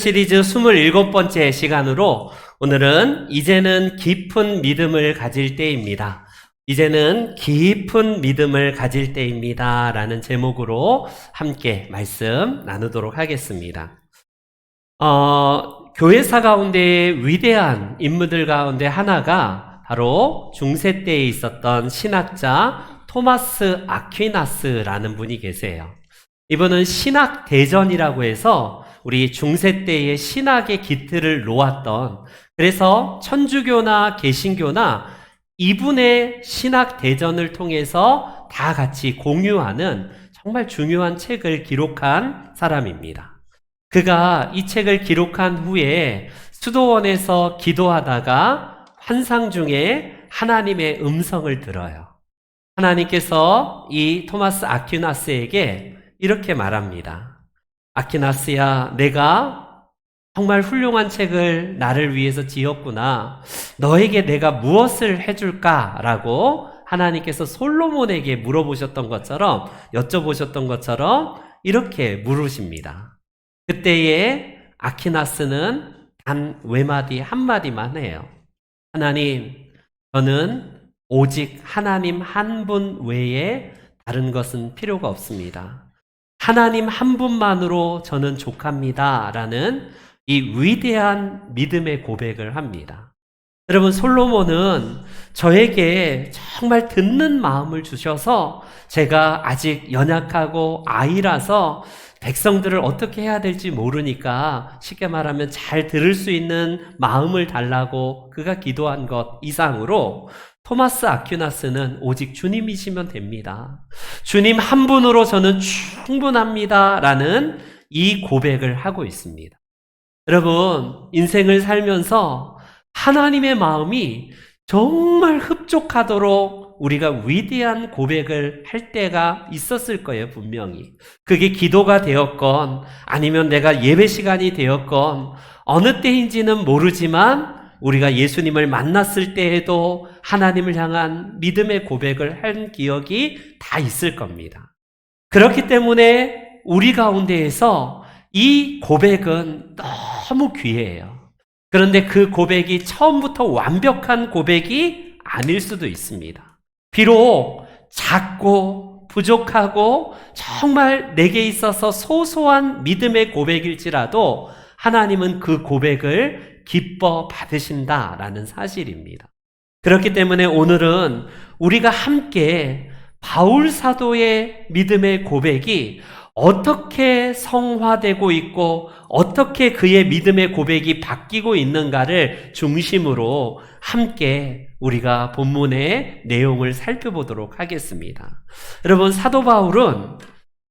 시리즈 27번째 시간으로 오늘은 이제는 깊은 믿음을 가질 때입니다. 이제는 깊은 믿음을 가질 때입니다. 라는 제목으로 함께 말씀 나누도록 하겠습니다. 교회사 가운데 위대한 인물들 가운데 하나가 바로 중세 때에 있었던 신학자 토마스 아퀴나스라는 분이 계세요. 이분은 신학 대전이라고 해서 우리 중세 때의 신학의 기틀을 놓았던, 그래서 천주교나 개신교나 이분의 신학 대전을 통해서 다 같이 공유하는 정말 중요한 책을 기록한 사람입니다. 그가 이 책을 기록한 후에 수도원에서 기도하다가 환상 중에 하나님의 음성을 들어요. 하나님께서 이 토마스 아퀴나스에게 이렇게 말합니다. 아퀴나스야, 내가 정말 훌륭한 책을 나를 위해서 지었구나. 너에게 내가 무엇을 해줄까? 라고 하나님께서 솔로몬에게 물어보셨던 것처럼, 여쭤보셨던 것처럼 이렇게 물으십니다. 그때에 아퀴나스는 단 외마디 한마디만 해요. 하나님, 저는 오직 하나님 한 분 외에 다른 것은 필요가 없습니다. 하나님 한 분만으로 저는 족합니다. 라는 이 위대한 믿음의 고백을 합니다. 여러분, 솔로몬은 저에게 정말 듣는 마음을 주셔서 제가 아직 연약하고 아이라서 백성들을 어떻게 해야 될지 모르니까 쉽게 말하면 잘 들을 수 있는 마음을 달라고 그가 기도한 것 이상으로 토마스 아퀴나스는 오직 주님이시면 됩니다. 주님 한 분으로 저는 충분합니다. 라는 이 고백을 하고 있습니다. 여러분, 인생을 살면서 하나님의 마음이 정말 흡족하도록 우리가 위대한 고백을 할 때가 있었을 거예요, 분명히. 그게 기도가 되었건 아니면 내가 예배 시간이 되었건 어느 때인지는 모르지만 우리가 예수님을 만났을 때에도 하나님을 향한 믿음의 고백을 한 기억이 다 있을 겁니다. 그렇기 때문에 우리 가운데에서 이 고백은 너무 귀해요. 그런데 그 고백이 처음부터 완벽한 고백이 아닐 수도 있습니다. 비록 작고 부족하고 정말 내게 있어서 소소한 믿음의 고백일지라도 하나님은 그 고백을 기뻐 받으신다라는 사실입니다. 그렇기 때문에 오늘은 우리가 함께 바울 사도의 믿음의 고백이 어떻게 성화되고 있고 어떻게 그의 믿음의 고백이 바뀌고 있는가를 중심으로 함께 우리가 본문의 내용을 살펴보도록 하겠습니다. 여러분, 사도 바울은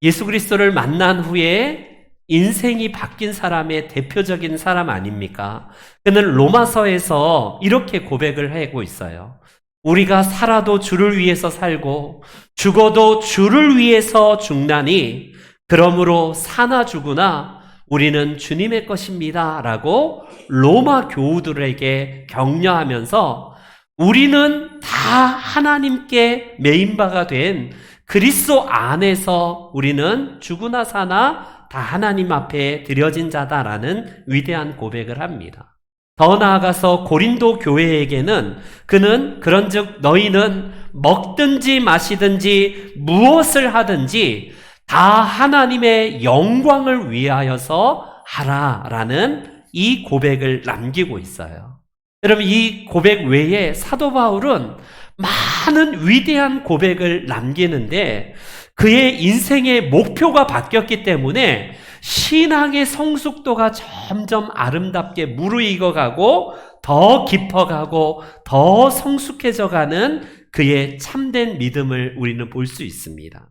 예수 그리스도를 만난 후에 인생이 바뀐 사람의 대표적인 사람 아닙니까? 그는 로마서에서 이렇게 고백을 하고 있어요. 우리가 살아도 주를 위해서 살고 죽어도 주를 위해서 죽나니 그러므로 사나 죽으나 우리는 주님의 것입니다. 라고 로마 교우들에게 격려하면서 우리는 다 하나님께 메인바가 된 그리스도 안에서 우리는 죽으나 사나 다 하나님 앞에 드려진 자다라는 위대한 고백을 합니다. 더 나아가서 고린도 교회에게는 그는 그런즉 너희는 먹든지 마시든지 무엇을 하든지 다 하나님의 영광을 위하여서 하라라는 이 고백을 남기고 있어요. 여러분, 이 고백 외에 사도 바울은 많은 위대한 고백을 남기는데 그의 인생의 목표가 바뀌었기 때문에 신앙의 성숙도가 점점 아름답게 무르익어가고 더 깊어가고 더 성숙해져가는 그의 참된 믿음을 우리는 볼 수 있습니다.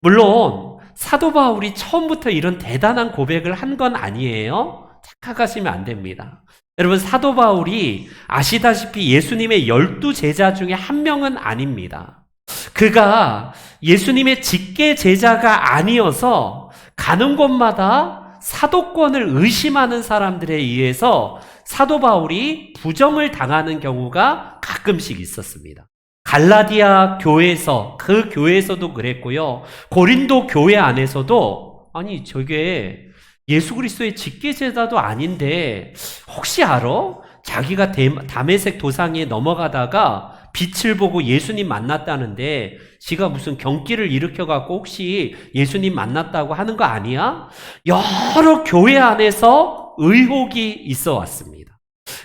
물론 사도 바울이 처음부터 이런 대단한 고백을 한 건 아니에요. 착각하시면 안 됩니다. 여러분, 사도 바울이 아시다시피 예수님의 12제자 중에 한 명은 아닙니다. 그가 예수님의 직계 제자가 아니어서 가는 곳마다 사도권을 의심하는 사람들에 의해서 사도 바울이 부정을 당하는 경우가 가끔씩 있었습니다. 갈라디아 교회에서, 그 교회에서도 그랬고요. 고린도 교회 안에서도 아니 저게 예수 그리스도의 직계제자도 아닌데 혹시 알아? 자기가 다메섹 도상에 넘어가다가 빛을 보고 예수님 만났다는데 지가 무슨 경기를 일으켜갖고 혹시 예수님 만났다고 하는 거 아니야? 여러 교회 안에서 의혹이 있어 왔습니다.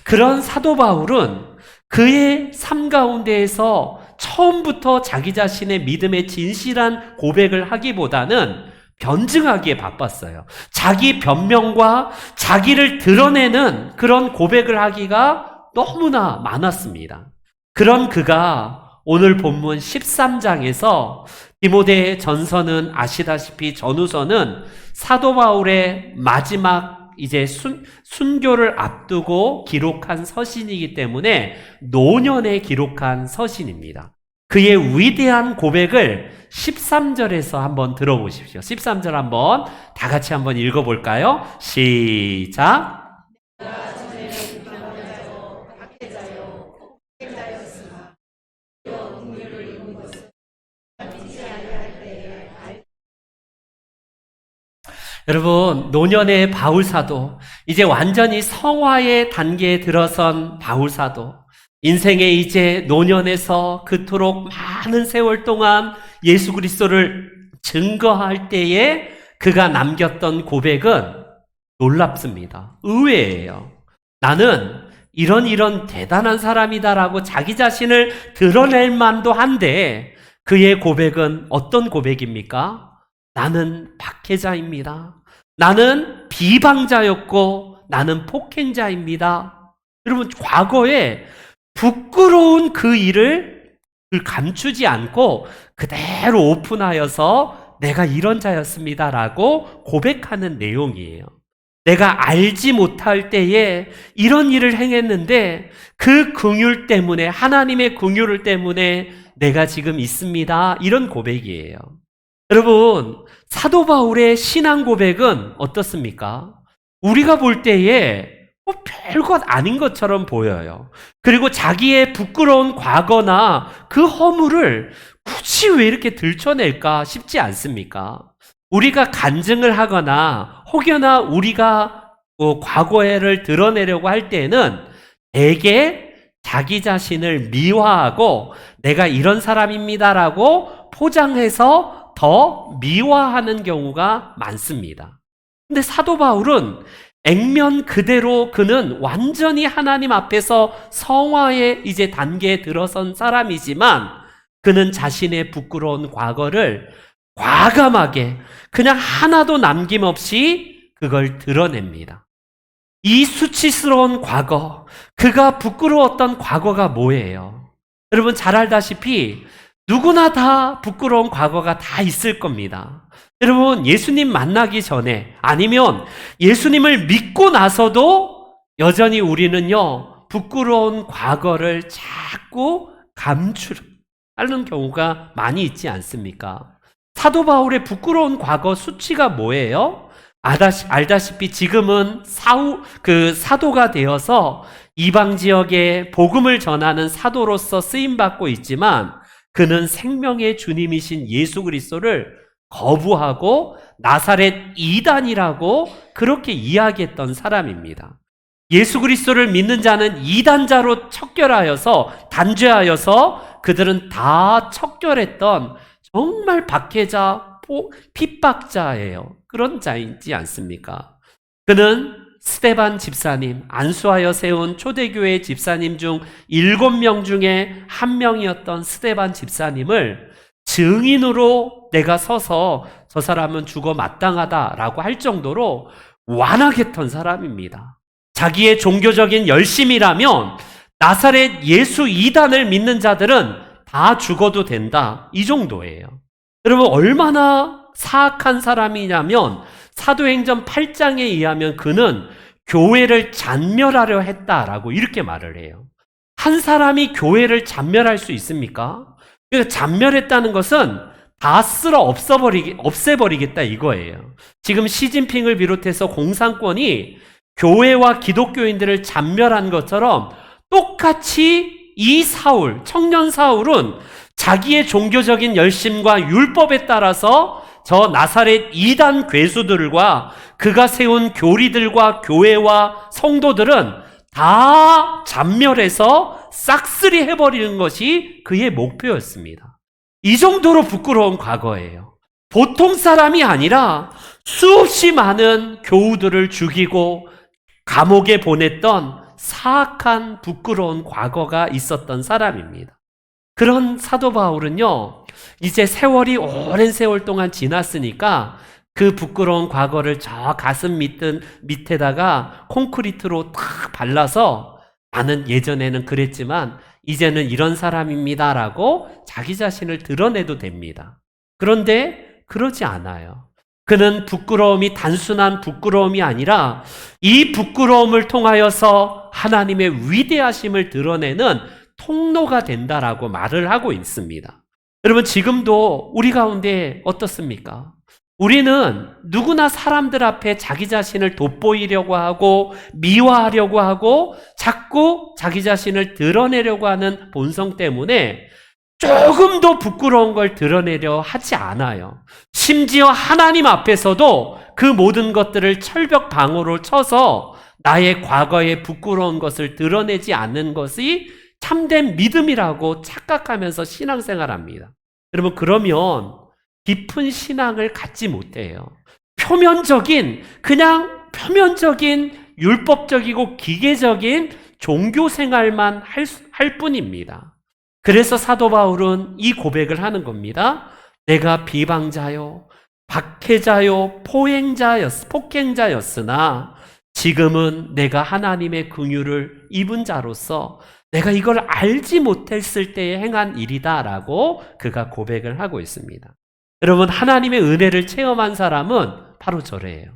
그런 사도 바울은 그의 삶 가운데에서 처음부터 자기 자신의 믿음의 진실한 고백을 하기보다는 변증하기에 바빴어요. 자기 변명과 자기를 드러내는 그런 고백을 하기가 너무나 많았습니다. 그런 그가 오늘 본문 13장에서 디모데 전서는 아시다시피 전후서는 사도 바울의 마지막 이제 순교를 앞두고 기록한 서신이기 때문에 노년에 기록한 서신입니다. 그의 위대한 고백을 13절에서 한번 들어보십시오. 13절 한번 다 같이 한번 읽어볼까요? 시작. 여러분, 노년의 바울사도, 이제 완전히 성화의 단계에 들어선 바울사도, 인생의 이제 노년에서 그토록 많은 세월 동안 예수 그리스도를 증거할 때에 그가 남겼던 고백은 놀랍습니다. 의외예요. 나는 이런 대단한 사람이다라고 자기 자신을 드러낼 만도 한데 그의 고백은 어떤 고백입니까? 나는 박해자입니다. 나는 비방자였고 나는 폭행자입니다. 여러분, 과거에 부끄러운 그 일을 감추지 않고 그대로 오픈하여서 내가 이런 자였습니다라고 고백하는 내용이에요. 내가 알지 못할 때에 이런 일을 행했는데 그 긍휼 때문에, 하나님의 긍휼을 때문에 내가 지금 있습니다. 이런 고백이에요. 여러분, 사도 바울의 신앙 고백은 어떻습니까? 우리가 볼 때에 별것 아닌 것처럼 보여요. 그리고 자기의 부끄러운 과거나 그 허물을 굳이 왜 이렇게 들춰낼까 싶지 않습니까? 우리가 간증을 하거나 혹여나 우리가 과거를 드러내려고 할 때는 대개 자기 자신을 미화하고 내가 이런 사람입니다라고 포장해서 더 미화하는 경우가 많습니다. 근데 사도 바울은 액면 그대로 그는 완전히 하나님 앞에서 성화의 이제 단계에 들어선 사람이지만 그는 자신의 부끄러운 과거를 과감하게 그냥 하나도 남김없이 그걸 드러냅니다. 이 수치스러운 과거, 그가 부끄러웠던 과거가 뭐예요? 여러분 잘 알다시피 누구나 다 부끄러운 과거가 다 있을 겁니다. 여러분, 예수님 만나기 전에 아니면 예수님을 믿고 나서도 여전히 우리는요, 부끄러운 과거를 자꾸 감추려는 경우가 많이 있지 않습니까? 사도 바울의 부끄러운 과거 수치가 뭐예요? 알다시피 지금은 사도가 되어서 이방 지역에 복음을 전하는 사도로서 쓰임받고 있지만 그는 생명의 주님이신 예수 그리스도를 거부하고 나사렛 이단이라고 그렇게 이야기했던 사람입니다. 예수 그리스도를 믿는 자는 이단자로 척결하여서 단죄하여서 그들은 다 척결했던 정말 박해자, 핍박자예요. 그런 자이지 않습니까? 그는 스데반 집사님, 안수하여 세운 초대교회 집사님 중 7명 중에 한 명이었던 스데반 집사님을 증인으로 내가 서서 저 사람은 죽어 마땅하다라고 할 정도로 완악했던 사람입니다. 자기의 종교적인 열심이라면 나사렛 예수 이단을 믿는 자들은 다 죽어도 된다. 이 정도예요. 여러분, 얼마나 사악한 사람이냐면 사도행전 8장에 의하면 그는 교회를 잔멸하려 했다라고 이렇게 말을 해요. 한 사람이 교회를 잔멸할 수 있습니까? 그러니까 잔멸했다는 것은 다 없애버리겠다 이거예요. 지금 시진핑을 비롯해서 공산권이 교회와 기독교인들을 잔멸한 것처럼 똑같이 이 청년 사울은 자기의 종교적인 열심과 율법에 따라서 저 나사렛 이단 괴수들과 그가 세운 교리들과 교회와 성도들은 다 잔멸해서 싹쓸이 해버리는 것이 그의 목표였습니다. 이 정도로 부끄러운 과거예요. 보통 사람이 아니라 수없이 많은 교우들을 죽이고 감옥에 보냈던 사악한 부끄러운 과거가 있었던 사람입니다. 그런 사도 바울은요, 이제 세월이 오랜 세월 동안 지났으니까 그 부끄러운 과거를 저 가슴 밑에다가 콘크리트로 탁 발라서 나는 예전에는 그랬지만 이제는 이런 사람입니다라고 자기 자신을 드러내도 됩니다. 그런데 그러지 않아요. 그는 부끄러움이 단순한 부끄러움이 아니라 이 부끄러움을 통하여서 하나님의 위대하심을 드러내는 통로가 된다라고 말을 하고 있습니다. 여러분, 지금도 우리 가운데 어떻습니까? 우리는 누구나 사람들 앞에 자기 자신을 돋보이려고 하고 미화하려고 하고 자꾸 자기 자신을 드러내려고 하는 본성 때문에 조금도 부끄러운 걸 드러내려 하지 않아요. 심지어 하나님 앞에서도 그 모든 것들을 철벽 방어로 쳐서 나의 과거의 부끄러운 것을 드러내지 않는 것이 참된 믿음이라고 착각하면서 신앙생활합니다. 여러분, 그러면 깊은 신앙을 갖지 못해요. 그냥 표면적인 율법적이고 기계적인 종교 생활만 할 뿐입니다. 그래서 사도 바울은 이 고백을 하는 겁니다. 내가 비방자요, 박해자요, 폭행자였으나 지금은 내가 하나님의 긍휼을 입은 자로서 내가 이걸 알지 못했을 때에 행한 일이다라고 그가 고백을 하고 있습니다. 여러분, 하나님의 은혜를 체험한 사람은 바로 저래요.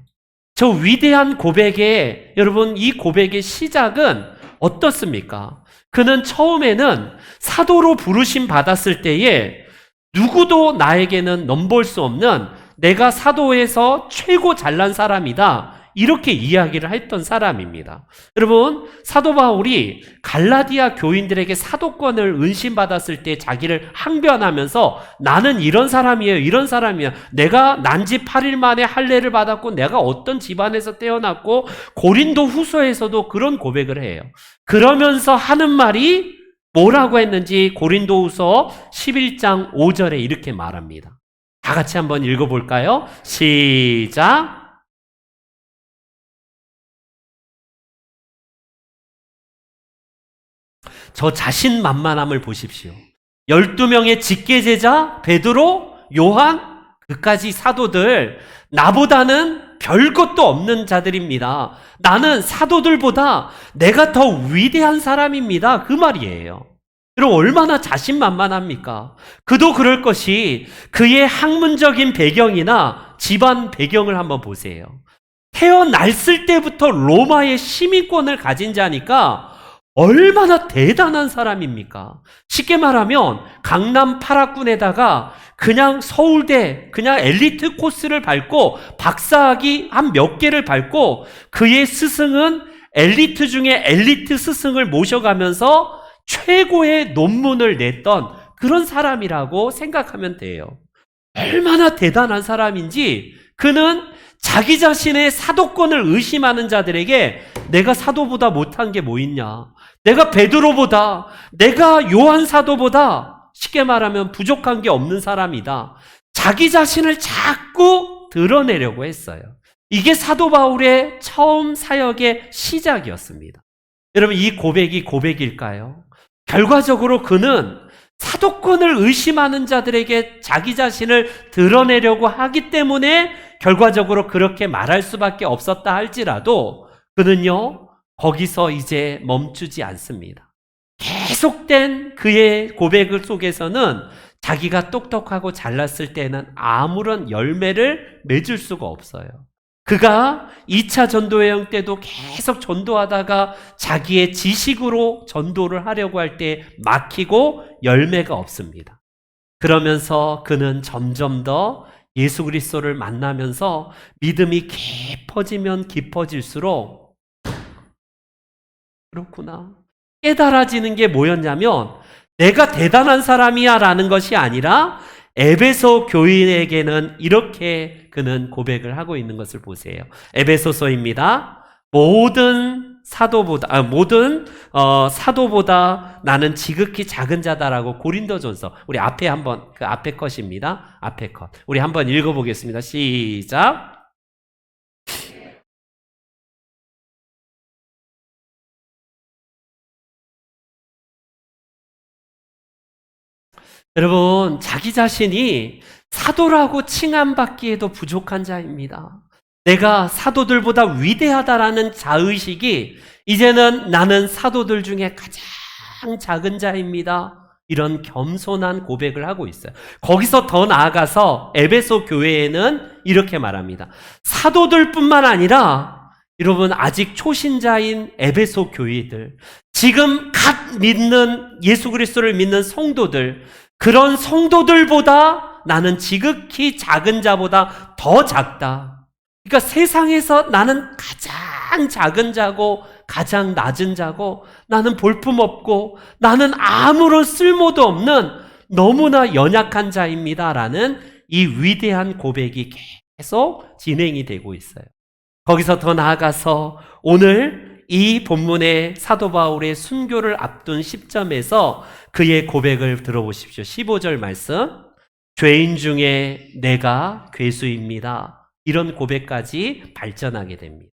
저 위대한 고백에, 여러분, 이 고백의 시작은 어떻습니까? 그는 처음에는 사도로 부르심 받았을 때에 누구도 나에게는 넘볼 수 없는 내가 사도에서 최고 잘난 사람이다, 이렇게 이야기를 했던 사람입니다. 여러분, 사도 바울이 갈라디아 교인들에게 사도권을 은신받았을 때 자기를 항변하면서 나는 이런 사람이에요, 이런 사람이야, 내가 난지 8일 만에 할례를 받았고 내가 어떤 집안에서 태어났고, 고린도 후서에서도 그런 고백을 해요. 그러면서 하는 말이 뭐라고 했는지 고린도 후서 11장 5절에 이렇게 말합니다. 다 같이 한번 읽어볼까요? 시작. 저 자신만만함을 보십시오. 12명의 직계제자 베드로, 요한, 그까지 사도들, 나보다는 별것도 없는 자들입니다. 나는 사도들보다 내가 더 위대한 사람입니다, 그 말이에요. 여러분, 얼마나 자신만만합니까? 그도 그럴 것이 그의 학문적인 배경이나 집안 배경을 한번 보세요. 태어났을 때부터 로마의 시민권을 가진 자니까 얼마나 대단한 사람입니까? 쉽게 말하면 강남 8학군에다가 그냥 서울대 그냥 엘리트 코스를 밟고 박사학위 한 몇 개를 밟고 그의 스승은 엘리트 중에 엘리트 스승을 모셔가면서 최고의 논문을 냈던 그런 사람이라고 생각하면 돼요. 얼마나 대단한 사람인지 그는 자기 자신의 사도권을 의심하는 자들에게 내가 사도보다 못한 게 뭐 있냐, 내가 베드로보다, 내가 요한 사도보다 쉽게 말하면 부족한 게 없는 사람이다, 자기 자신을 자꾸 드러내려고 했어요. 이게 사도 바울의 처음 사역의 시작이었습니다. 여러분, 이 고백이 고백일까요? 결과적으로 그는 사도권을 의심하는 자들에게 자기 자신을 드러내려고 하기 때문에 결과적으로 그렇게 말할 수밖에 없었다 할지라도 그는요, 거기서 이제 멈추지 않습니다. 계속된 그의 고백 속에서는 자기가 똑똑하고 잘났을 때는 아무런 열매를 맺을 수가 없어요. 그가 2차 전도여행 때도 계속 전도하다가 자기의 지식으로 전도를 하려고 할 때 막히고 열매가 없습니다. 그러면서 그는 점점 더 예수 그리스도를 만나면서 믿음이 깊어지면 깊어질수록 그렇구나, 깨달아지는 게 뭐였냐면 내가 대단한 사람이야 라는 것이 아니라 에베소 교인에게는 이렇게 그는 고백을 하고 있는 것을 보세요. 에베소서입니다. 모든 사도보다 나는 지극히 작은 자다라고 고린도전서, 우리 앞에 한번, 그 앞에 컷입니다. 앞에 컷. 우리 한번 읽어보겠습니다. 시작. 여러분, 자기 자신이 사도라고 칭함받기에도 부족한 자입니다. 내가 사도들보다 위대하다라는 자의식이 이제는 나는 사도들 중에 가장 작은 자입니다. 이런 겸손한 고백을 하고 있어요. 거기서 더 나아가서 에베소 교회에는 이렇게 말합니다. 사도들뿐만 아니라 여러분, 아직 초신자인 에베소 교회들, 지금 갓 믿는 예수 그리스도를 믿는 성도들, 그런 성도들보다 나는 지극히 작은 자보다 더 작다. 그러니까 세상에서 나는 가장 작은 자고 가장 낮은 자고 나는 볼품없고 나는 아무런 쓸모도 없는 너무나 연약한 자입니다라는 이 위대한 고백이 계속 진행이 되고 있어요. 거기서 더 나아가서 오늘 이 본문의 사도 바울의 순교를 앞둔 시점에서 그의 고백을 들어보십시오. 15절 말씀. 죄인 중에 내가 괴수입니다. 이런 고백까지 발전하게 됩니다.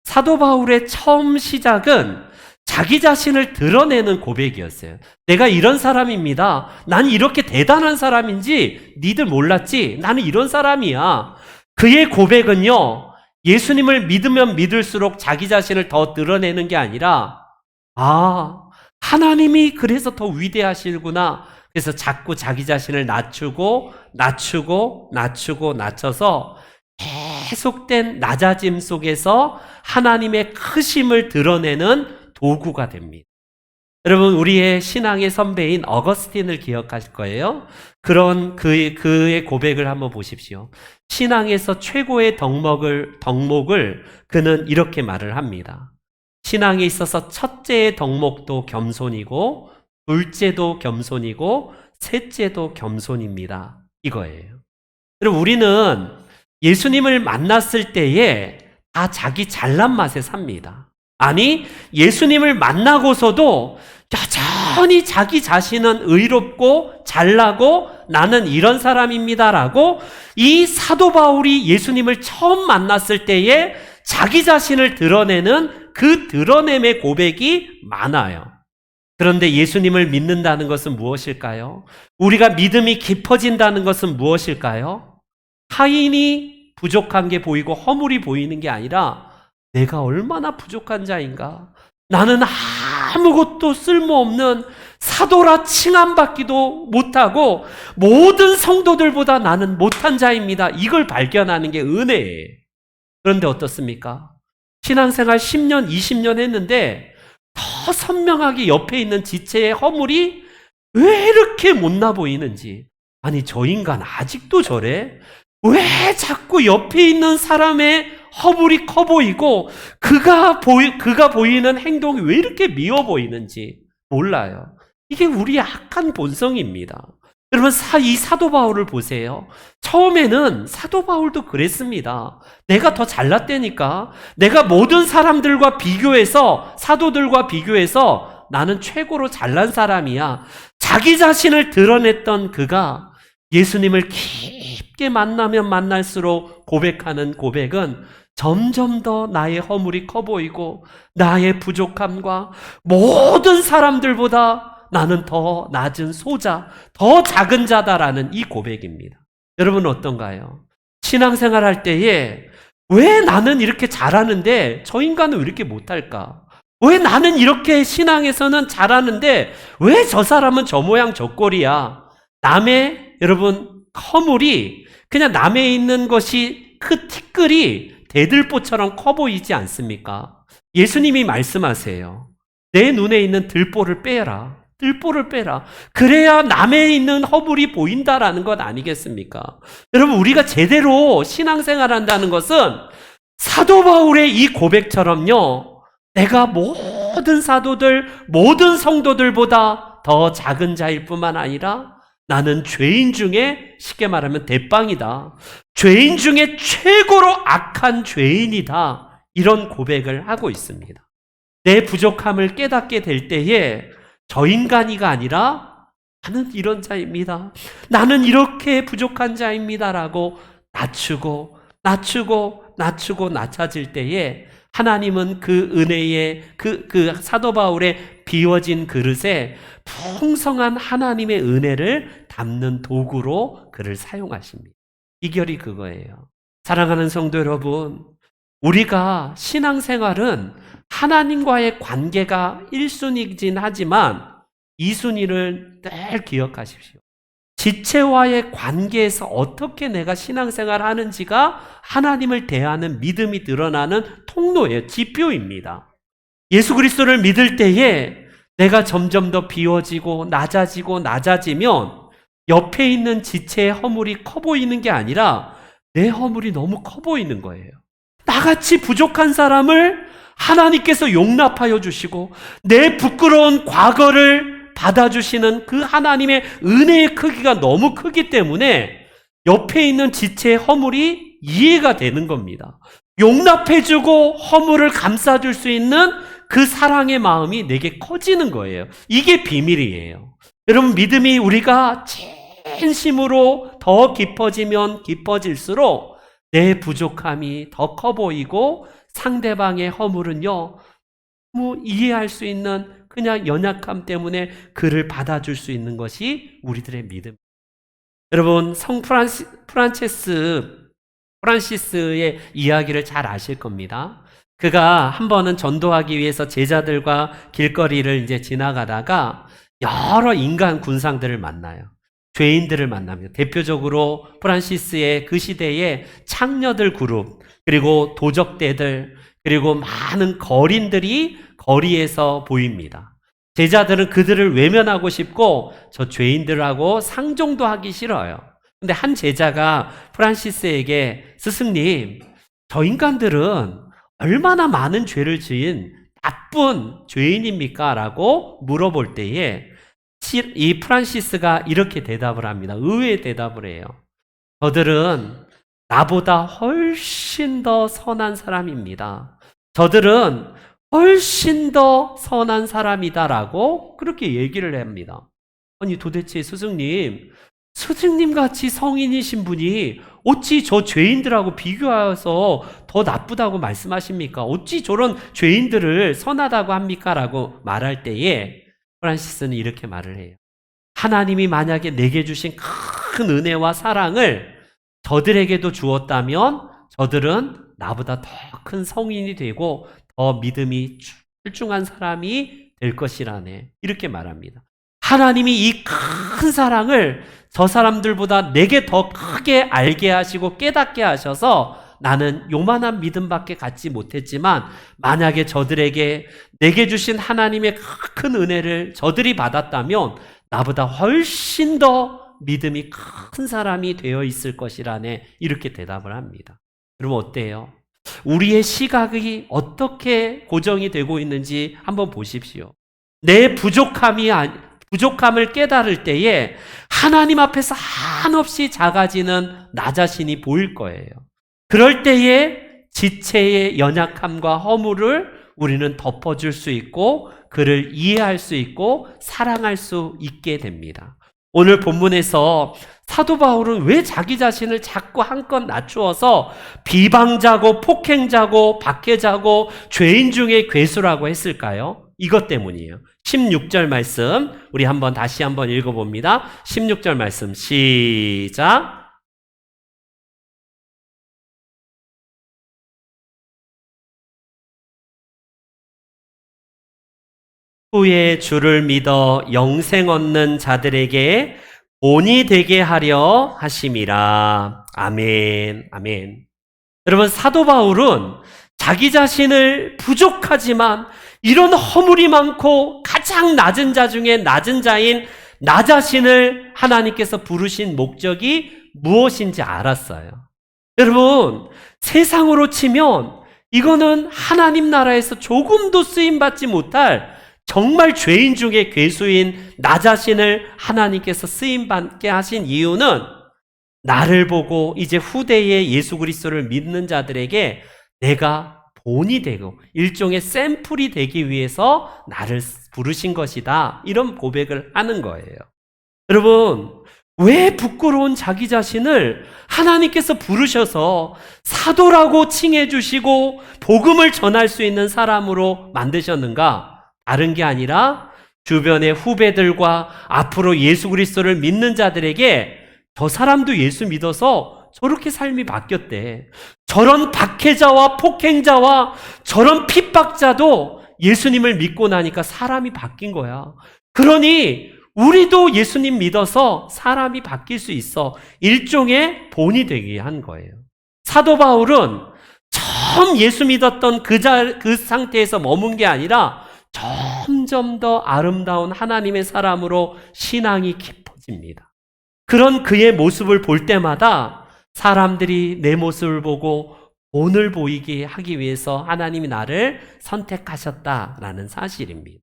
사도 바울의 처음 시작은 자기 자신을 드러내는 고백이었어요. 내가 이런 사람입니다. 난 이렇게 대단한 사람인지 니들 몰랐지? 나는 이런 사람이야. 그의 고백은요, 예수님을 믿으면 믿을수록 자기 자신을 더 드러내는 게 아니라, 하나님이 그래서 더 위대하시구나. 그래서 자꾸 자기 자신을 낮춰서 계속된 낮아짐 속에서 하나님의 크심을 드러내는 도구가 됩니다. 여러분, 우리의 신앙의 선배인 어거스틴을 기억하실 거예요. 그런 그의 고백을 한번 보십시오. 신앙에서 최고의 덕목을 그는 이렇게 말을 합니다. 신앙에 있어서 첫째의 덕목도 겸손이고 둘째도 겸손이고 셋째도 겸손입니다. 이거예요. 여러분, 우리는 예수님을 만났을 때에 다 자기 잘난 맛에 삽니다. 아니, 예수님을 만나고서도 여전히 자기 자신은 의롭고 잘나고 나는 이런 사람입니다라고 이 사도 바울이 예수님을 처음 만났을 때에 자기 자신을 드러내는 그 드러냄의 고백이 많아요. 그런데 예수님을 믿는다는 것은 무엇일까요? 우리가 믿음이 깊어진다는 것은 무엇일까요? 타인이 부족한 게 보이고 허물이 보이는 게 아니라 내가 얼마나 부족한 자인가? 나는 아무것도 쓸모없는 사도라 칭함받기도 못하고 모든 성도들보다 나는 못한 자입니다. 이걸 발견하는 게 은혜예요. 그런데 어떻습니까? 신앙생활 10년, 20년 했는데 더 선명하게 옆에 있는 지체의 허물이 왜 이렇게 못나 보이는지. 아니, 저 인간 아직도 저래? 왜 자꾸 옆에 있는 사람의 허물이 커 보이고 그가 보이는 행동이 왜 이렇게 미워 보이는지 몰라요. 이게 우리의 악한 본성입니다. 여러분, 이 사도 바울을 보세요. 처음에는 사도 바울도 그랬습니다. 내가 더 잘났다니까. 내가 모든 사람들과 비교해서, 사도들과 비교해서 나는 최고로 잘난 사람이야. 자기 자신을 드러냈던 그가 예수님을 깊게 만나면 만날수록 고백하는 고백은 점점 더 나의 허물이 커 보이고 나의 부족함과 모든 사람들보다 나는 더 낮은 소자, 더 작은 자다라는 이 고백입니다. 여러분 어떤가요? 신앙생활 할 때에 왜 나는 이렇게 잘하는데 저 인간은 왜 이렇게 못할까? 왜 나는 이렇게 신앙에서는 잘하는데 왜 저 사람은 저 모양 저 꼴이야? 남의, 여러분, 허물이 그냥 남에 있는 것이 그 티끌이 대들보처럼 커 보이지 않습니까? 예수님이 말씀하세요. 내 눈에 있는 들보를 빼라. 들보를 빼라. 그래야 남에 있는 허물이 보인다라는 것 아니겠습니까? 여러분, 우리가 제대로 신앙생활 한다는 것은 사도 바울의 이 고백처럼요, 내가 모든 사도들, 모든 성도들보다 더 작은 자일 뿐만 아니라 나는 죄인 중에 쉽게 말하면 대빵이다. 죄인 중에 최고로 악한 죄인이다. 이런 고백을 하고 있습니다. 내 부족함을 깨닫게 될 때에 저 인간이가 아니라 나는 이런 자입니다. 나는 이렇게 부족한 자입니다라고 낮추고 낮춰질 때에 하나님은 그 은혜의 그 사도 바울의 비워진 그릇에 풍성한 하나님의 은혜를 담는 도구로 그를 사용하십니다. 이결이 그거예요. 사랑하는 성도 여러분, 우리가 신앙생활은 하나님과의 관계가 1순위이긴 하지만 2순위를 늘 기억하십시오. 지체와의 관계에서 어떻게 내가 신앙생활을 하는지가 하나님을 대하는 믿음이 드러나는 통로예요. 지표입니다. 예수 그리스도를 믿을 때에 내가 점점 더 비워지고 낮아지면 옆에 있는 지체의 허물이 커 보이는 게 아니라 내 허물이 너무 커 보이는 거예요. 나같이 부족한 사람을 하나님께서 용납하여 주시고 내 부끄러운 과거를 받아주시는 그 하나님의 은혜의 크기가 너무 크기 때문에 옆에 있는 지체의 허물이 이해가 되는 겁니다. 용납해주고 허물을 감싸줄 수 있는 그 사랑의 마음이 내게 커지는 거예요. 이게 비밀이에요. 여러분, 믿음이 우리가 진심으로 더 깊어지면 깊어질수록 내 부족함이 더 커 보이고 상대방의 허물은요, 이해할 수 있는 그냥 연약함 때문에 그를 받아줄 수 있는 것이 우리들의 믿음. 여러분, 성 프란시스의 이야기를 잘 아실 겁니다. 그가 한 번은 전도하기 위해서 제자들과 길거리를 이제 지나가다가 여러 인간 군상들을 만나요. 죄인들을 만납니다. 대표적으로 프란시스의 그 시대의 창녀들 그룹, 그리고 도적대들, 그리고 많은 거린들이 거리에서 보입니다. 제자들은 그들을 외면하고 싶고 저 죄인들하고 상종도 하기 싫어요. 근데 한 제자가 프란시스에게 스승님, 저 인간들은 얼마나 많은 죄를 지은 나쁜 죄인입니까? 라고 물어볼 때에 이 프란시스가 이렇게 대답을 합니다. 의외의 대답을 해요. 저들은 나보다 훨씬 더 선한 사람입니다. 저들은 훨씬 더 선한 사람이다라고 그렇게 얘기를 합니다. 아니 도대체 스승님 같이 성인이신 분이 어찌 저 죄인들하고 비교해서 더 나쁘다고 말씀하십니까? 어찌 저런 죄인들을 선하다고 합니까? 라고 말할 때에 프란시스는 이렇게 말을 해요. 하나님이 만약에 내게 주신 큰 은혜와 사랑을 저들에게도 주었다면 저들은 나보다 더 큰 성인이 되고 더 믿음이 출중한 사람이 될 것이라네. 이렇게 말합니다. 하나님이 이 큰 사랑을 저 사람들보다 내게 더 크게 알게 하시고 깨닫게 하셔서 나는 요만한 믿음밖에 갖지 못했지만 만약에 저들에게 내게 주신 하나님의 큰 은혜를 저들이 받았다면 나보다 훨씬 더 믿음이 큰 사람이 되어 있을 것이라네. 이렇게 대답을 합니다. 여러분 어때요? 우리의 시각이 어떻게 고정이 되고 있는지 한번 보십시오. 내 부족함을 깨달을 때에 하나님 앞에서 한없이 작아지는 나 자신이 보일 거예요. 그럴 때에 지체의 연약함과 허물을 우리는 덮어줄 수 있고 그를 이해할 수 있고 사랑할 수 있게 됩니다. 오늘 본문에서 사도 바울은 왜 자기 자신을 자꾸 한껏 낮추어서 비방자고 폭행자고 박해자고 죄인 중에 괴수라고 했을까요? 이것 때문이에요. 16절 말씀 우리 다시 한번 읽어봅니다. 16절 말씀 시작. 후에 주를 믿어 영생 얻는 자들에게 본이 되게 하려 하심이라. 아멘. 아멘. 여러분 사도 바울은 자기 자신을 부족하지만 이런 허물이 많고 가장 낮은 자 중에 낮은 자인 나 자신을 하나님께서 부르신 목적이 무엇인지 알았어요. 여러분 세상으로 치면 이거는 하나님 나라에서 조금도 쓰임받지 못할 정말 죄인 중에 괴수인 나 자신을 하나님께서 쓰임받게 하신 이유는 나를 보고 이제 후대에 예수 그리스도를 믿는 자들에게 내가 본이 되고 일종의 샘플이 되기 위해서 나를 부르신 것이다. 이런 고백을 하는 거예요. 여러분, 왜 부끄러운 자기 자신을 하나님께서 부르셔서 사도라고 칭해 주시고 복음을 전할 수 있는 사람으로 만드셨는가? 다른 게 아니라 주변의 후배들과 앞으로 예수 그리스도를 믿는 자들에게 저 사람도 예수 믿어서 저렇게 삶이 바뀌었대. 저런 박해자와 폭행자와 저런 핍박자도 예수님을 믿고 나니까 사람이 바뀐 거야. 그러니 우리도 예수님 믿어서 사람이 바뀔 수 있어. 일종의 본이 되게 한 거예요. 사도 바울은 처음 예수 믿었던 그 상태에서 머문 게 아니라 점점 더 아름다운 하나님의 사람으로 신앙이 깊어집니다. 그런 그의 모습을 볼 때마다 사람들이 내 모습을 보고 본을 보이게 하기 위해서 하나님이 나를 선택하셨다라는 사실입니다.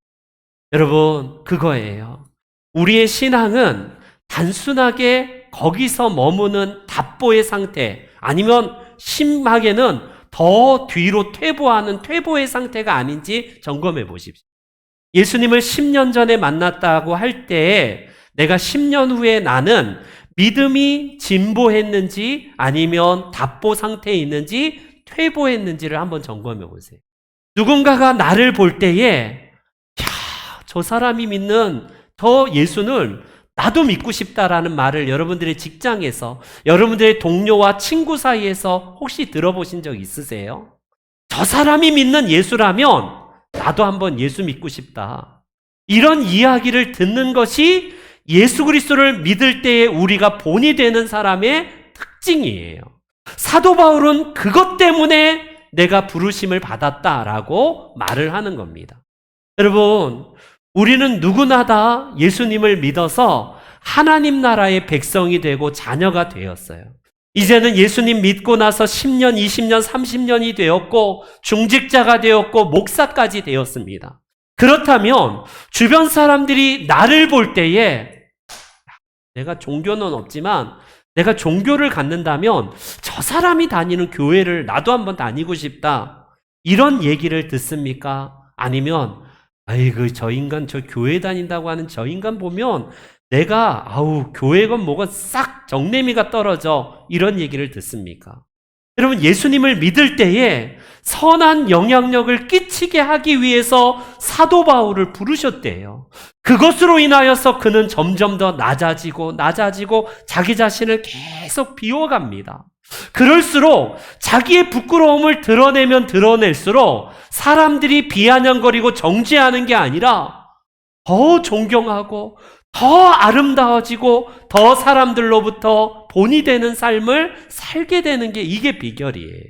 여러분, 그거예요. 우리의 신앙은 단순하게 거기서 머무는 답보의 상태, 아니면 심하게는 더 뒤로 퇴보하는 퇴보의 상태가 아닌지 점검해 보십시오. 예수님을 10년 전에 만났다고 할 때에 내가 10년 후에 나는 믿음이 진보했는지 아니면 답보 상태에 있는지 퇴보했는지를 한번 점검해 보세요. 누군가가 나를 볼 때에 저 사람이 믿는 저 예수는 나도 믿고 싶다라는 말을 여러분들의 직장에서, 여러분들의 동료와 친구 사이에서 혹시 들어보신 적 있으세요? 저 사람이 믿는 예수라면 나도 한번 예수 믿고 싶다. 이런 이야기를 듣는 것이 예수 그리스도를 믿을 때에 우리가 본이 되는 사람의 특징이에요. 사도 바울은 그것 때문에 내가 부르심을 받았다라고 말을 하는 겁니다. 여러분, 우리는 누구나 다 예수님을 믿어서 하나님 나라의 백성이 되고 자녀가 되었어요. 이제는 예수님 믿고 나서 10년, 20년, 30년이 되었고 중직자가 되었고 목사까지 되었습니다. 그렇다면 주변 사람들이 나를 볼 때에 내가 종교는 없지만 내가 종교를 갖는다면 저 사람이 다니는 교회를 나도 한번 다니고 싶다. 이런 얘기를 듣습니까? 아니면 아이고 저 인간 저 교회 다닌다고 하는 저 인간 보면 내가 교회건 뭐건 싹 정내미가 떨어져. 이런 얘기를 듣습니까? 여러분, 예수님을 믿을 때에 선한 영향력을 끼치게 하기 위해서 사도 바울을 부르셨대요. 그것으로 인하여서 그는 점점 더 낮아지고 자기 자신을 계속 비워갑니다. 그럴수록 자기의 부끄러움을 드러내면 드러낼수록 사람들이 비아냥거리고 정죄하는 게 아니라 더 존경하고 더 아름다워지고 더 사람들로부터 본이 되는 삶을 살게 되는 게 이게 비결이에요.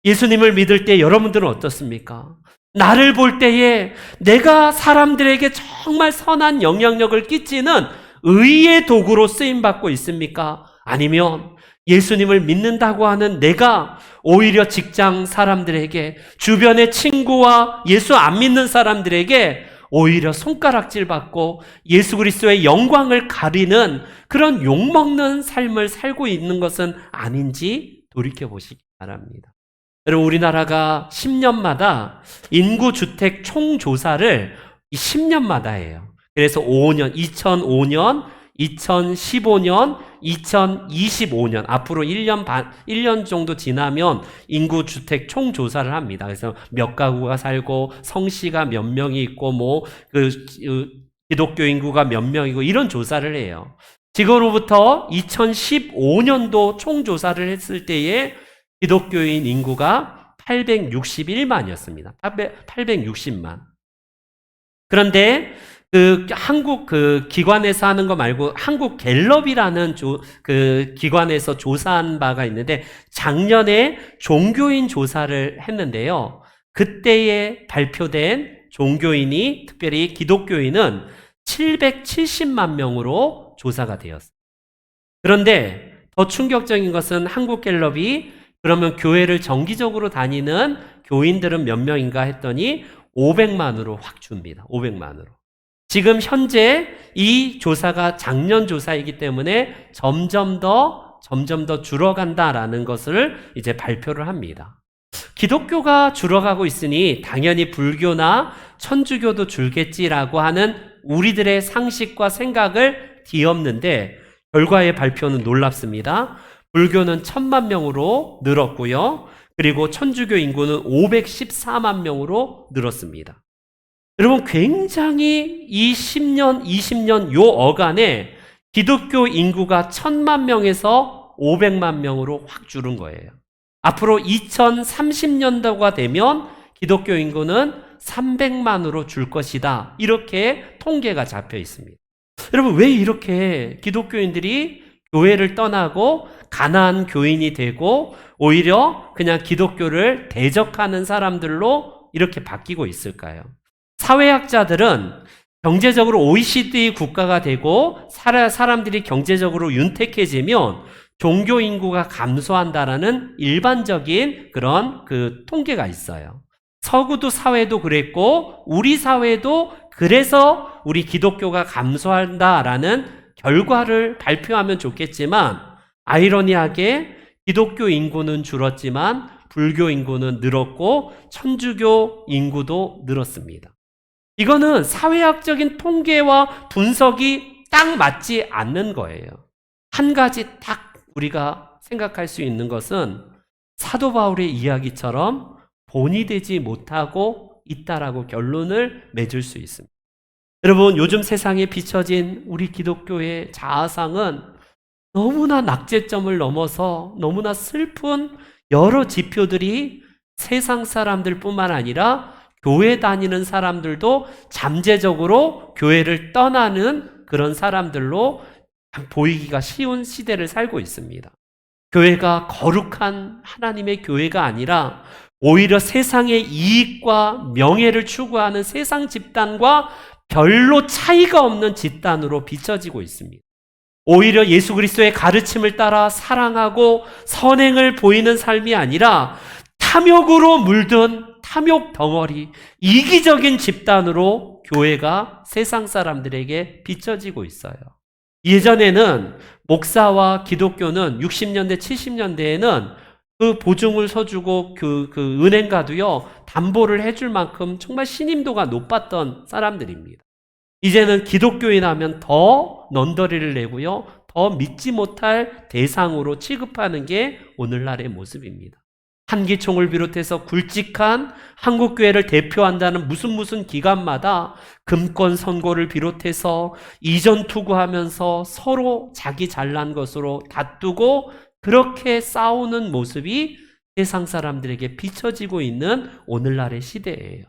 예수님을 믿을 때 여러분들은 어떻습니까? 나를 볼 때에 내가 사람들에게 정말 선한 영향력을 끼치는 의의 도구로 쓰임받고 있습니까? 아니면 예수님을 믿는다고 하는 내가 오히려 직장 사람들에게, 주변의 친구와 예수 안 믿는 사람들에게 오히려 손가락질 받고 예수 그리스도의 영광을 가리는 그런 욕먹는 삶을 살고 있는 것은 아닌지 돌이켜보시기 바랍니다. 여러분, 우리나라가 10년마다 인구주택 총조사를 10년마다 해요. 그래서 2005년, 2015년, 2025년, 앞으로 1년 정도 지나면 인구주택 총조사를 합니다. 그래서 몇 가구가 살고, 성씨가 몇 명이 있고, 기독교 인구가 몇 명이고, 이런 조사를 해요. 지금으로부터 2015년도 총조사를 했을 때에 기독교인 인구가 861만이었습니다. 860만. 그런데 한국 기관에서 하는 거 말고 한국 갤럽이라는 기관에서 조사한 바가 있는데 작년에 종교인 조사를 했는데요. 그때에 발표된 종교인이, 특별히 기독교인은 770만 명으로 조사가 되었어요. 그런데 더 충격적인 것은 한국 갤럽이 그러면 교회를 정기적으로 다니는 교인들은 몇 명인가 했더니 500만으로 확 줍니다. 500만으로. 지금 현재 이 조사가 작년 조사이기 때문에 점점 더 줄어간다라는 것을 이제 발표를 합니다. 기독교가 줄어가고 있으니 당연히 불교나 천주교도 줄겠지라고 하는 우리들의 상식과 생각을 뒤엎는데 결과의 발표는 놀랍습니다. 불교는 1000만 명으로 늘었고요. 그리고 천주교 인구는 514만 명으로 늘었습니다. 여러분, 굉장히 이 10년, 20년 요 어간에 기독교 인구가 1000만 명에서 500만 명으로 확 줄은 거예요. 앞으로 2030년도가 되면 기독교 인구는 300만으로 줄 것이다. 이렇게 통계가 잡혀 있습니다. 여러분, 왜 이렇게 기독교인들이 교회를 떠나고 가난한 교인이 되고 오히려 그냥 기독교를 대적하는 사람들로 이렇게 바뀌고 있을까요? 사회학자들은 경제적으로 OECD 국가가 되고 사람들이 경제적으로 윤택해지면 종교 인구가 감소한다라는 일반적인 그런 통계가 있어요. 서구도 사회도 그랬고 우리 사회도 그래서 우리 기독교가 감소한다라는 결과를 발표하면 좋겠지만 아이러니하게 기독교 인구는 줄었지만 불교 인구는 늘었고 천주교 인구도 늘었습니다. 이거는 사회학적인 통계와 분석이 딱 맞지 않는 거예요. 한 가지 딱 우리가 생각할 수 있는 것은 사도 바울의 이야기처럼 본이 되지 못하고 있다라고 결론을 맺을 수 있습니다. 여러분, 요즘 세상에 비춰진 우리 기독교의 자아상은 너무나 낙제점을 넘어서 너무나 슬픈 여러 지표들이 세상 사람들뿐만 아니라 교회 다니는 사람들도 잠재적으로 교회를 떠나는 그런 사람들로 보이기가 쉬운 시대를 살고 있습니다. 교회가 거룩한 하나님의 교회가 아니라 오히려 세상의 이익과 명예를 추구하는 세상 집단과 별로 차이가 없는 집단으로 비춰지고 있습니다. 오히려 예수 그리스도의 가르침을 따라 사랑하고 선행을 보이는 삶이 아니라 탐욕으로 물든 탐욕 덩어리, 이기적인 집단으로 교회가 세상 사람들에게 비춰지고 있어요. 예전에는 목사와 기독교는 60년대, 70년대에는 그 보증을 서주고 그 은행가도요, 담보를 해줄 만큼 정말 신임도가 높았던 사람들입니다. 이제는 기독교인 하면 더 넌더리를 내고요, 더 믿지 못할 대상으로 취급하는 게 오늘날의 모습입니다. 한기총을 비롯해서 굵직한 한국교회를 대표한다는 무슨 기관마다 금권 선고를 비롯해서 이전 투구하면서 서로 자기 잘난 것으로 다투고 그렇게 싸우는 모습이 세상 사람들에게 비춰지고 있는 오늘날의 시대예요.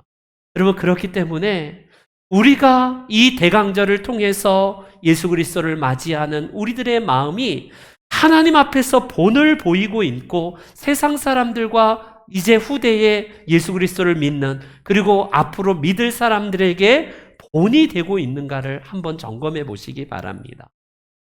여러분, 그렇기 때문에 우리가 이 대강절을 통해서 예수 그리스도를 맞이하는 우리들의 마음이 하나님 앞에서 본을 보이고 있고 세상 사람들과 이제 후대에 예수 그리스도를 믿는 그리고 앞으로 믿을 사람들에게 본이 되고 있는가를 한번 점검해 보시기 바랍니다.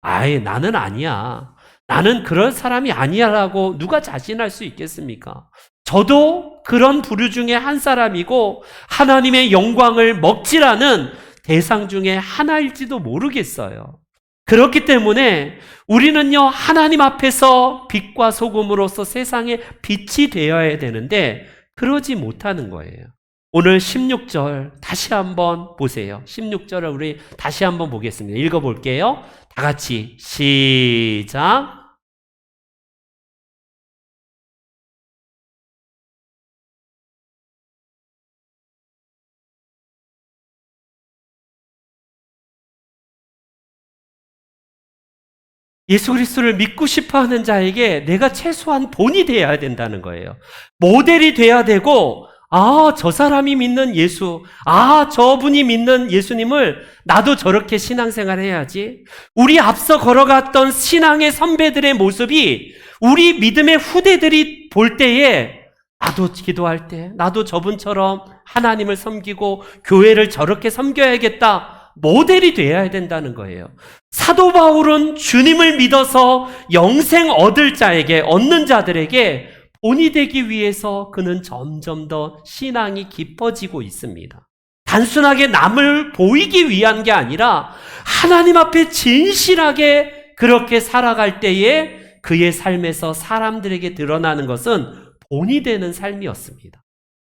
아예 나는 아니야. 나는 그런 사람이 아니야라고 누가 자신할 수 있겠습니까? 저도 그런 부류 중에 한 사람이고 하나님의 영광을 먹지라는 대상 중에 하나일지도 모르겠어요. 그렇기 때문에 우리는요, 하나님 앞에서 빛과 소금으로서 세상에 빛이 되어야 되는데 그러지 못하는 거예요. 오늘 16절 다시 한번 보세요. 16절을 우리 다시 한번 보겠습니다. 읽어볼게요. 다 같이 시작. 예수 그리스도를 믿고 싶어하는 자에게 내가 최소한 본이 되어야 된다는 거예요. 모델이 돼야 되고, 저 사람이 믿는 예수, 저분이 믿는 예수님을 나도 저렇게 신앙생활 해야지. 우리 앞서 걸어갔던 신앙의 선배들의 모습이 우리 믿음의 후대들이 볼 때에 나도 기도할 때 나도 저분처럼 하나님을 섬기고 교회를 저렇게 섬겨야겠다. 모델이 되어야 된다는 거예요. 사도 바울은 주님을 믿어서 영생 얻는 자들에게 본이 되기 위해서 그는 점점 더 신앙이 깊어지고 있습니다. 단순하게 남을 보이기 위한 게 아니라 하나님 앞에 진실하게 그렇게 살아갈 때에 그의 삶에서 사람들에게 드러나는 것은 본이 되는 삶이었습니다.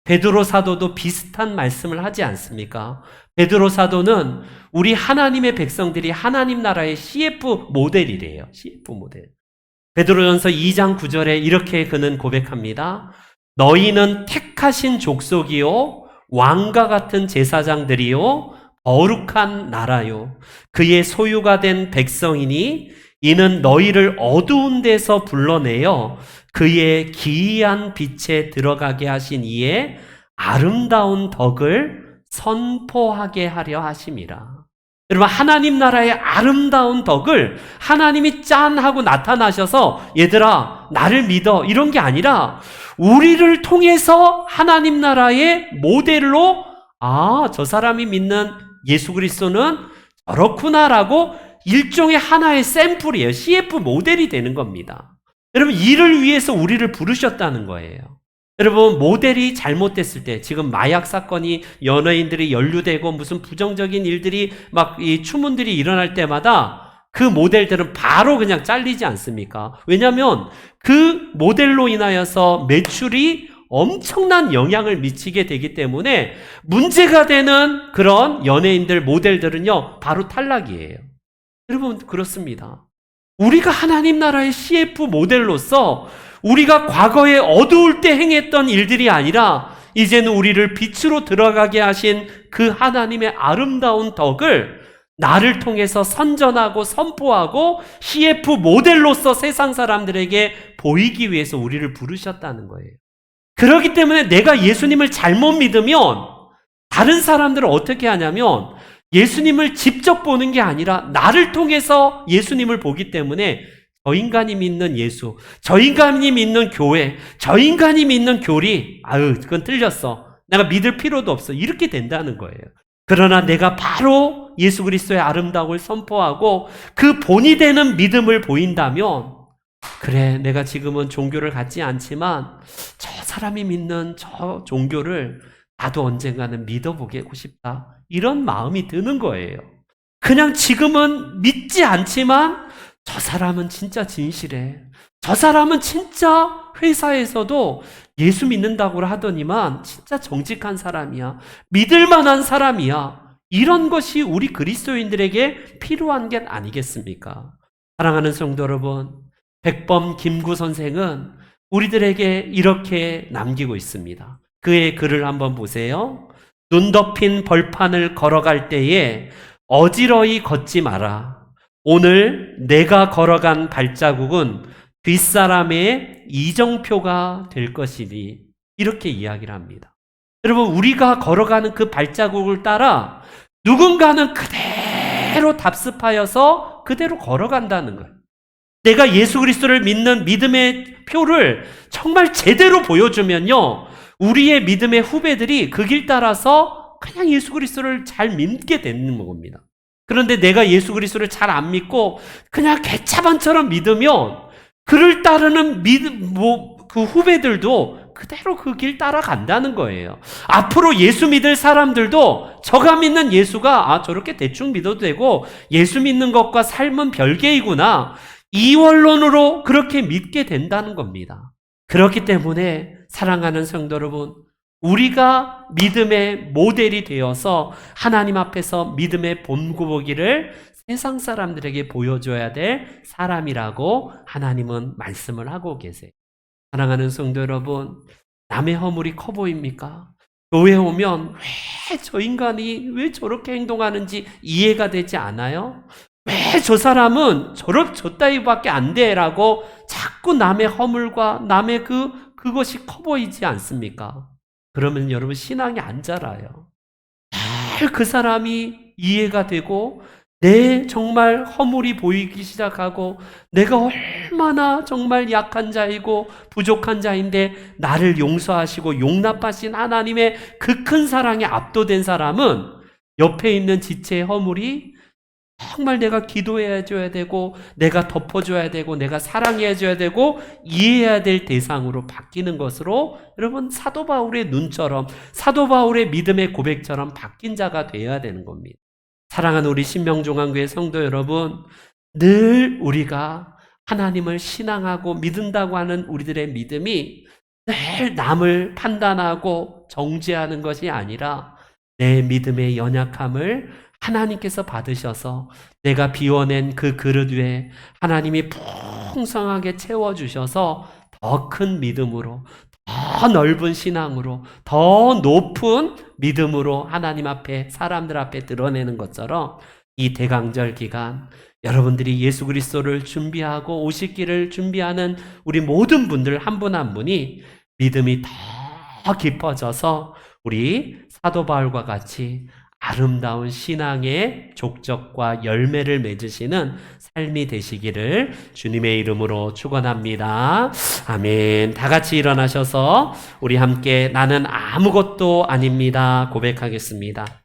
베드로 사도도 비슷한 말씀을 하지 않습니까? 베드로 사도는 우리 하나님의 백성들이 하나님 나라의 CF 모델이래요. CF 모델. 베드로전서 2장 9절에 이렇게 그는 고백합니다. 너희는 택하신 족속이요 왕과 같은 제사장들이요 거룩한 나라요 그의 소유가 된 백성이니 이는 너희를 어두운 데서 불러내어 그의 기이한 빛에 들어가게 하신 이의 아름다운 덕을 선포하게 하려 하심이라. 여러분, 하나님 나라의 아름다운 덕을 하나님이 짠 하고 나타나셔서 얘들아 나를 믿어 이런 게 아니라 우리를 통해서 하나님 나라의 모델로 저 사람이 믿는 예수 그리스도는 저렇구나라고 일종의 하나의 샘플이에요. CF 모델이 되는 겁니다. 여러분, 이를 위해서 우리를 부르셨다는 거예요. 여러분, 모델이 잘못됐을 때, 지금 마약 사건이 연예인들이 연루되고 무슨 부정적인 일들이 막 이 추문들이 일어날 때마다 그 모델들은 바로 그냥 잘리지 않습니까? 왜냐하면 그 모델로 인하여서 매출이 엄청난 영향을 미치게 되기 때문에 문제가 되는 그런 연예인들, 모델들은요, 바로 탈락이에요. 여러분, 그렇습니다. 우리가 하나님 나라의 CF 모델로서 우리가 과거에 어두울 때 행했던 일들이 아니라 이제는 우리를 빛으로 들어가게 하신 그 하나님의 아름다운 덕을 나를 통해서 선전하고 선포하고 CF 모델로서 세상 사람들에게 보이기 위해서 우리를 부르셨다는 거예요. 그렇기 때문에 내가 예수님을 잘못 믿으면 다른 사람들은 어떻게 하냐면 예수님을 직접 보는 게 아니라 나를 통해서 예수님을 보기 때문에 저 인간이 믿는 예수, 저 인간이 믿는 교회, 저 인간이 믿는 교리, 그건 틀렸어. 내가 믿을 필요도 없어. 이렇게 된다는 거예요. 그러나 내가 바로 예수 그리스도의 아름다움을 선포하고 그 본이 되는 믿음을 보인다면, 그래, 내가 지금은 종교를 갖지 않지만 저 사람이 믿는 저 종교를 나도 언젠가는 믿어보고 싶다. 이런 마음이 드는 거예요. 그냥 지금은 믿지 않지만 저 사람은 진짜 진실해. 저 사람은 진짜 회사에서도 예수 믿는다고 하더니만 진짜 정직한 사람이야. 믿을 만한 사람이야. 이런 것이 우리 그리스도인들에게 필요한 게 아니겠습니까? 사랑하는 성도 여러분, 백범 김구 선생은 우리들에게 이렇게 남기고 있습니다. 그의 글을 한번 보세요. 눈 덮인 벌판을 걸어갈 때에 어지러이 걷지 마라. 오늘 내가 걸어간 발자국은 뒷사람의 이정표가 될 것이니, 이렇게 이야기를 합니다. 여러분, 우리가 걸어가는 그 발자국을 따라 누군가는 그대로 답습하여서 그대로 걸어간다는 거예요. 내가 예수 그리스도를 믿는 믿음의 표를 정말 제대로 보여주면요, 우리의 믿음의 후배들이 그 길 따라서 그냥 예수 그리스도를 잘 믿게 되는 겁니다. 그런데 내가 예수 그리스도를 잘 안 믿고 그냥 개차반처럼 믿으면 그를 따르는 그 후배들도 그대로 그 길 따라간다는 거예요. 앞으로 예수 믿을 사람들도 저가 믿는 예수가 저렇게 대충 믿어도 되고 예수 믿는 것과 삶은 별개이구나, 이원론으로 그렇게 믿게 된다는 겁니다. 그렇기 때문에 사랑하는 성도 여러분, 우리가 믿음의 모델이 되어서 하나님 앞에서 믿음의 본고보기를 세상 사람들에게 보여줘야 될 사람이라고 하나님은 말씀을 하고 계세요. 사랑하는 성도 여러분, 남의 허물이 커 보입니까? 교회 오면 왜 저 인간이 왜 저렇게 행동하는지 이해가 되지 않아요? 왜 저 사람은 저 따위밖에 안 돼? 라고 자꾸 남의 허물과 남의 그것이 커 보이지 않습니까? 그러면 여러분, 신앙이 안 자라요. 잘 그 사람이 이해가 되고 내 정말 허물이 보이기 시작하고 내가 얼마나 정말 약한 자이고 부족한 자인데 나를 용서하시고 용납하신 하나님의 그 큰 사랑에 압도된 사람은 옆에 있는 지체의 허물이 정말 내가 기도해 줘야 되고, 내가 덮어줘야 되고, 내가 사랑해 줘야 되고, 이해해야 될 대상으로 바뀌는 것으로 여러분 사도 바울의 눈처럼, 사도 바울의 믿음의 고백처럼 바뀐 자가 되어야 되는 겁니다. 사랑하는 우리 신명종안교회 성도 여러분, 늘 우리가 하나님을 신앙하고 믿는다고 하는 우리들의 믿음이 늘 남을 판단하고 정죄하는 것이 아니라 내 믿음의 연약함을 하나님께서 받으셔서 내가 비워낸 그 그릇 위에 하나님이 풍성하게 채워주셔서 더 큰 믿음으로, 더 넓은 신앙으로, 더 높은 믿음으로 하나님 앞에, 사람들 앞에 드러내는 것처럼 이 대강절 기간 여러분들이 예수 그리스도를 준비하고 오시기를 준비하는 우리 모든 분들 한 분 한 분이 믿음이 더 깊어져서 우리 사도 바울과 같이 아름다운 신앙의 족적과 열매를 맺으시는 삶이 되시기를 주님의 이름으로 축원합니다. 아멘. 다 같이 일어나셔서 우리 함께 나는 아무것도 아닙니다 고백하겠습니다.